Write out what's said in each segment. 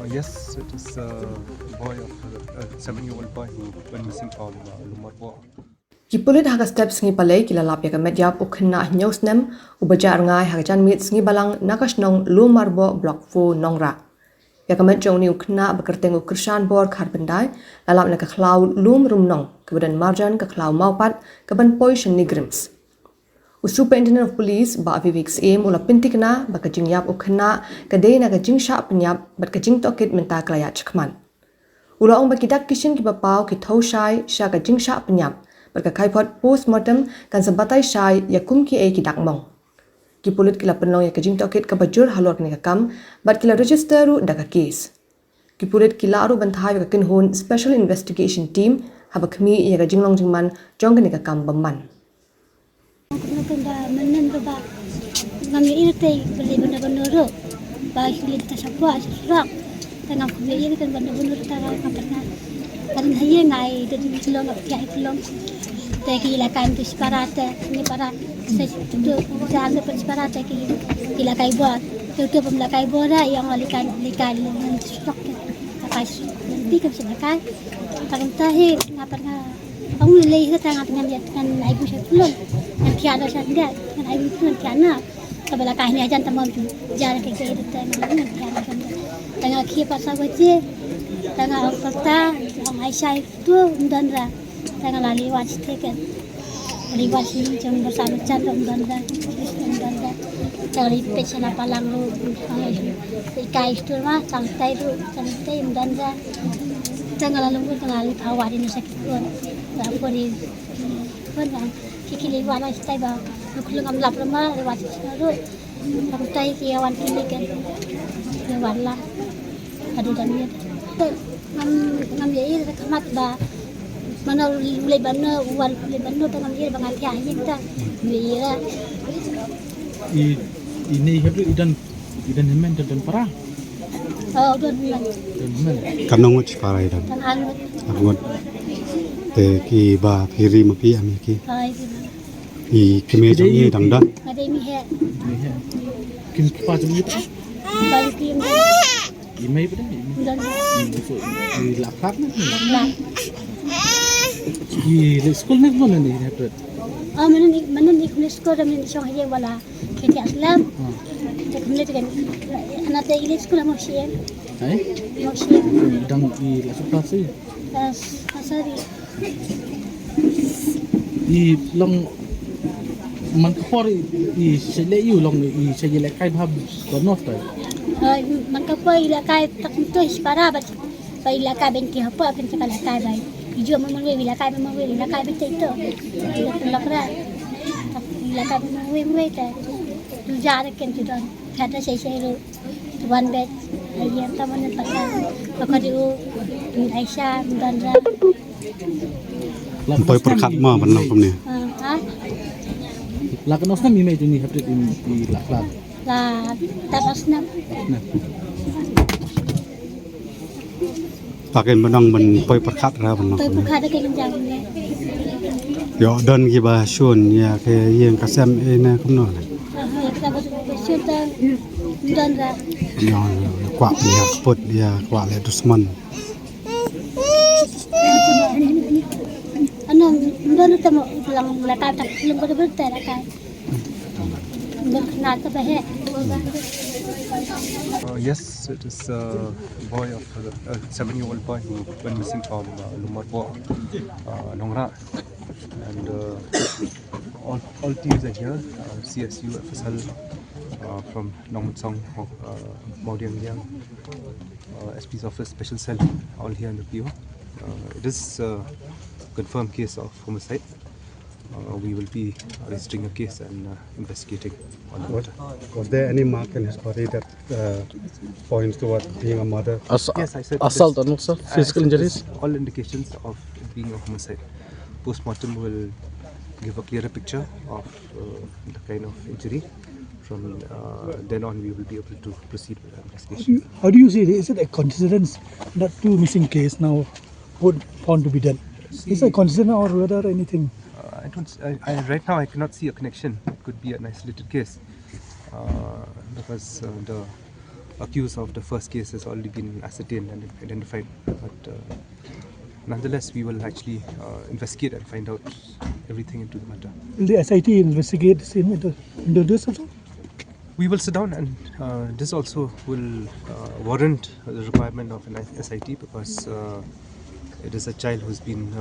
Yes, it is a boy of a 7-year-old boy who went missing from Lummarboh. Pulit haga steps ngi Palei kila lapya ka metiap Khynnah nyau snem ubaja rngai haga janmiet ngi Balang shnong Lummarboh Block-4 Nongrah. Ya ka jong ni Khynnah kyrteng Kyrshanbor Kharmudai lalap ka khlaw Lum Rumnong kemudian marjan ka khlaw Mawpat keban NEIGRIHMS. Superintendent of Police Vivek Syiem ula Pynthikna ka jingiap Khynnah ka ka jingshah pyniap ka jingtohkit mynta klaya chakman. Ula ong bakidak kishin ki bapau ki thau shai sha ka jingshah pyniap berka kaipot postmortem kan sebatai shai ya kumki ki dakmong. Ki pulit kila penlong ya ka jingtohkit ka bajur halor ni ka kam bat kila register ru da ka case. Ki pulit kila aru banthai ka kinhun special investigation team haba khmi ya ka jinglong jingman jong ni ka kam bamman. Menen ba ngami irte beli benar-benar ro ba sulit tasabwa serak tengah kami ini kan benar-benar tara kapatna kan haye ngai dan cilong apia cilong teki ilakan tu separate ni para setu jangan separate ki ilakai buat tu pemelakai bola yang likan dengan stok akas nanti kan senakai takkan tahi ngaparna ông lấy cái thằng anh nhận anh ai cũng sẽ luôn anh kia đó sẽ nghe anh ai cũng luôn kia nữa tapi là cái này jangan tamam tu jangan kayak gitu tengah kia đó tengah kia pasal wajib tengah orang kota orang Aisyah itu Nongrah tengah lewat sedikit lewat sini jam bersama candok Nongrah tengah lipet sana Balang lu ikai itu mah santai Nongrah tengah lalu tengah awal ini sakit pun aku di pun kiki lewat lah stay bah aku lu ngamlap lemah lewat situ aku stay kiawan kini kan lewat lah ada janmiet ngam ye ira kamat ba mana le banno wal le banno tengam ye bangal ya yinta ira ini hebru idan hemen dan parah udah kanong uch para idan angot te ki ba phiri ma pi ami ki i kime jangi dangdan ada mi he kim pa jami pa balik kim imai pa dan di lapak na lah di school na mo ni hebru mana ni kunis ko ramen song haye wala kiti aslam tak kulit kan anak teh ini sekolah mau Syiem mau Syiem dang i la supasi asari i long man khor i sele yu long i sele kai bhab donof ta man kapoy ilakai tak to ispara ba ilakai bengki apa akan sekali kai bai hijau memangwe ilakai ilakai betul itu lakra ilakai memangwe ta tu jara ken tu don kata saya ru tuan bet ayam taman pasal pakadiu Aisyah Nongrah poi perkhat ma banang komne la kanosna mi mai tu ni hebru di laklan la tapasna nah pakai banang ban poi perkhat ra banang tôi buka ada kelenjang ni yo don ki ba shun ya ke yen kasam e na komno kita bersyukur Nongrah yo kwa ya pot ya kwa le dusman Nongrah temu pulang lakai tak belum betul lakai nak ke bahaya Yes, it is a boy of a 7-year-old boy who went missing from Lummarboh, Nongrah, and all teams are here. CSU, FSL, from Nongmutsong, Maudiang, SP's office, special cell, all here in the PO. It is a confirmed case of homicide. We will be registering a case and investigating on the matter. Was there any mark in his body that points toward being a murder? Yes, I said assault and also physical injuries. All indications of it being a homicide. Postmortem will give a clearer picture of the kind of injury. From then on, we will be able to proceed with the investigation. How do you see it? Is it a coincidence that two missing cases now would found to be dead? Is it a coincidence or whether anything? Right now I cannot see a connection. It could be an isolated case because the accused of the first case has already been ascertained and identified. But nonetheless, we will actually investigate and find out everything into the matter. Will the SIT investigate the same into this also? We will sit down, and this also will warrant the requirement of an SIT, because it is a child who's been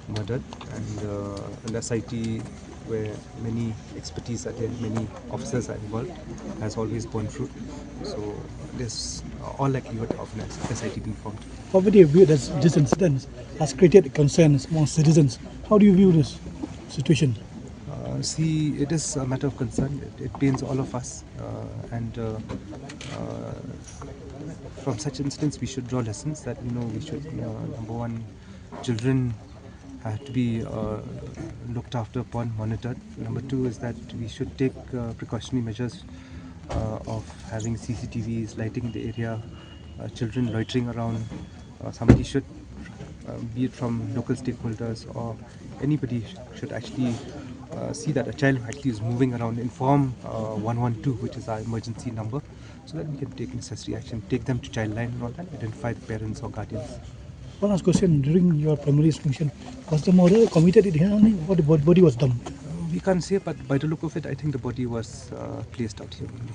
murdered, and an SIT where many expertise are there, many officers are involved, has always borne fruit. So there's all likelihood of an SIT being formed. How would you view this incident has created concerns among citizens? How do you view this situation? See, it is a matter of concern. It pains all of us, and from such incidents we should draw lessons that we should number one, children have to be looked after upon, monitored. Number two is that we should take precautionary measures of having CCTVs, lighting the area, children loitering around. Somebody should, be it from local stakeholders or anybody, should actually see that a child actually is moving around, inform 112, which is our emergency number, so that we can take necessary action, take them to childline and all that, identify the parents or guardians. One last question: during your primary function, was the murder committed in here only, or the body was dumped? We can't say, but by the look of it, I think the body was placed out here only.